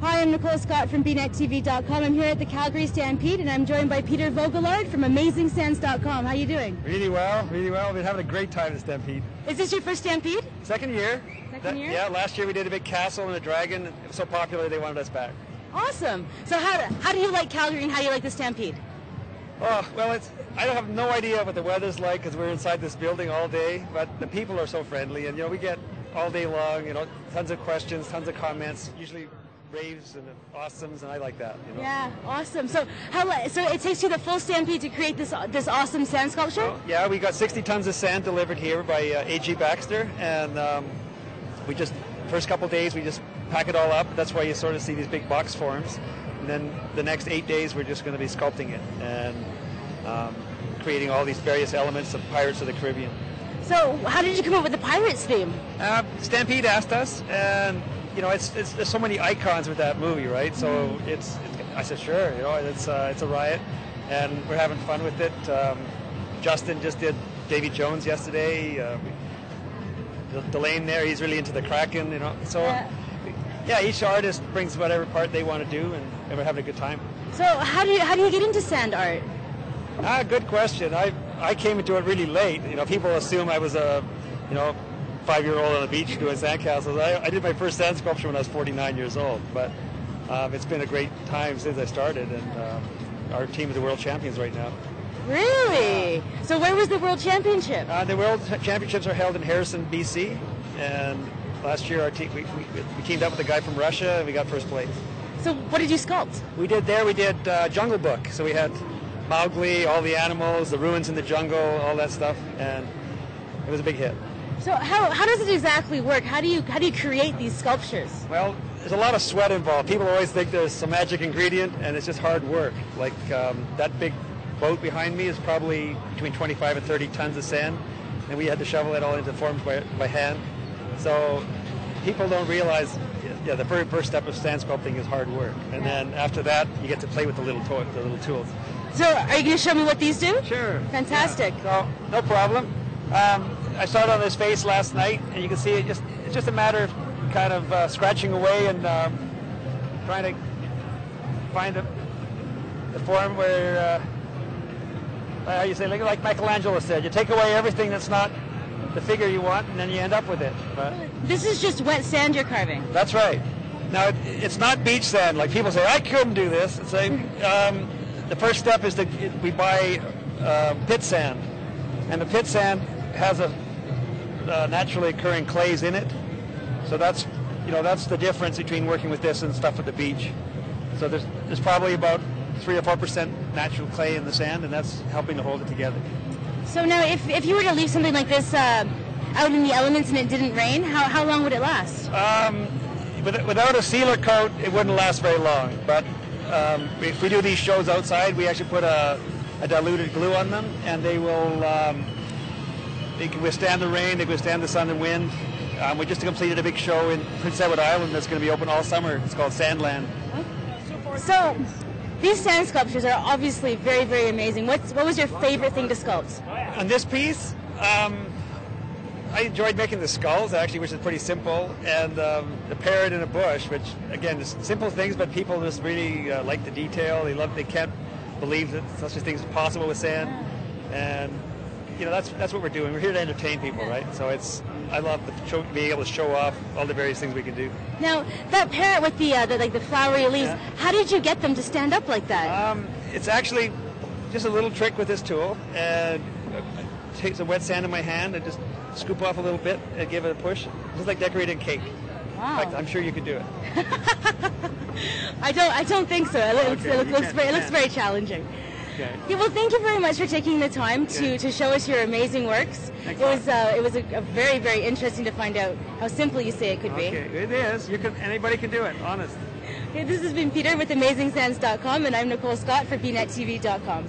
Hi, I'm Nicole Scott from BNetTV.com. I'm here at the Calgary Stampede, and I'm joined by Peter Vogelaar from AmazingSands.com. How are you doing? Really well, really well. We've been having a great time at Stampede. Is this your first Stampede? Second year. Second year? Yeah, last year we did a big castle and a dragon. It was so popular they wanted us back. Awesome. So how do you like Calgary and how do you like the Stampede? Oh, well, I have no idea what the weather's like because we're inside this building all day, but the people are so friendly, and we get all day long, tons of questions, tons of comments, usually raves and awesomes, and I like that. Yeah, awesome. So so it takes you the full Stampede to create this awesome sand sculpture? Well, yeah, we got 60 tons of sand delivered here by A.G. Baxter, and first couple days we just pack it all up. That's why you sort of see these big box forms. And then the next 8 days we're just going to be sculpting it and creating all these various elements of Pirates of the Caribbean. So how did you come up with the Pirates theme? Stampede asked us, and there's so many icons with that movie, right? So I said sure, it's a riot, and we're having fun with it. Justin just did Davy Jones yesterday. Delane there, he's really into the Kraken, So yeah, each artist brings whatever part they want to do, and we're having a good time. So how do you get into sand art? Good question. I came into it really late. People assume I was a 5-year-old on the beach doing sandcastles. I did my first sand sculpture when I was 49 years old, but it's been a great time since I started, and our team is the world champions right now. Really? So where was the World Championship? The World Championships are held in Harrison, BC, and last year our team we teamed up with a guy from Russia, and we got first place. So what did you sculpt? We did Jungle Book. So we had Mowgli, all the animals, the ruins in the jungle, all that stuff, and it was a big hit. So how does it exactly work? How do you create these sculptures? Well, there's a lot of sweat involved. People always think there's some magic ingredient, and it's just hard work. Like that big boat behind me is probably between 25 and 30 tons of sand, and we had to shovel it all into forms by hand. So people don't realize, the very first step of sand sculpting is hard work, and then after that you get to play with the little tools. So are you going to show me what these do? Sure. Fantastic. Yeah. So no problem. I started on this face last night, and you can see it's just a matter of kind of scratching away and trying to find the form where, how you say, like Michelangelo said, you take away everything that's not the figure you want, and then you end up with it. But this is just wet sand you're carving. That's right. Now it's not beach sand. Like people say, I couldn't do this. It's like the first step is we buy pit sand, and the pit sand has a naturally occurring clays in it. So that's the difference between working with this and stuff at the beach. So there's probably about 3 or 4% natural clay in the sand, and that's helping to hold it together. So now, if you were to leave something like this out in the elements and it didn't rain, how long would it last? Without a sealer coat, it wouldn't last very long. But if we do these shows outside, we actually put a diluted glue on them, and they can withstand the rain, they can withstand the sun and wind. We just completed a big show in Prince Edward Island that's going to be open all summer. It's called Sandland. So these sand sculptures are obviously very, very amazing. What was your favorite thing to sculpt? On this piece, I enjoyed making the skulls, actually, which is pretty simple, and the parrot in a bush, which, again, is simple things, but people just really like the detail. They can't believe that such a thing is possible with sand, and that's what we're doing. We're here to entertain people, right? So I love being able to show off all the various things we can do. Now, that parrot with the flowery leaves, how did you get them to stand up like that? It's actually just a little trick with this tool, and take some wet sand in my hand and just scoop off a little bit and give it a push. Just like decorating cake. Wow. In fact, I'm sure you could do it. I don't think so. It looks very challenging. Okay. Yeah, well, thank you very much for taking the time to show us your amazing works. It was a very, very interesting to find out how simple you say it could be. It is. Anybody can do it, honest. Okay, this has been Peter with AmazingSands.com, and I'm Nicole Scott for BNetTV.com.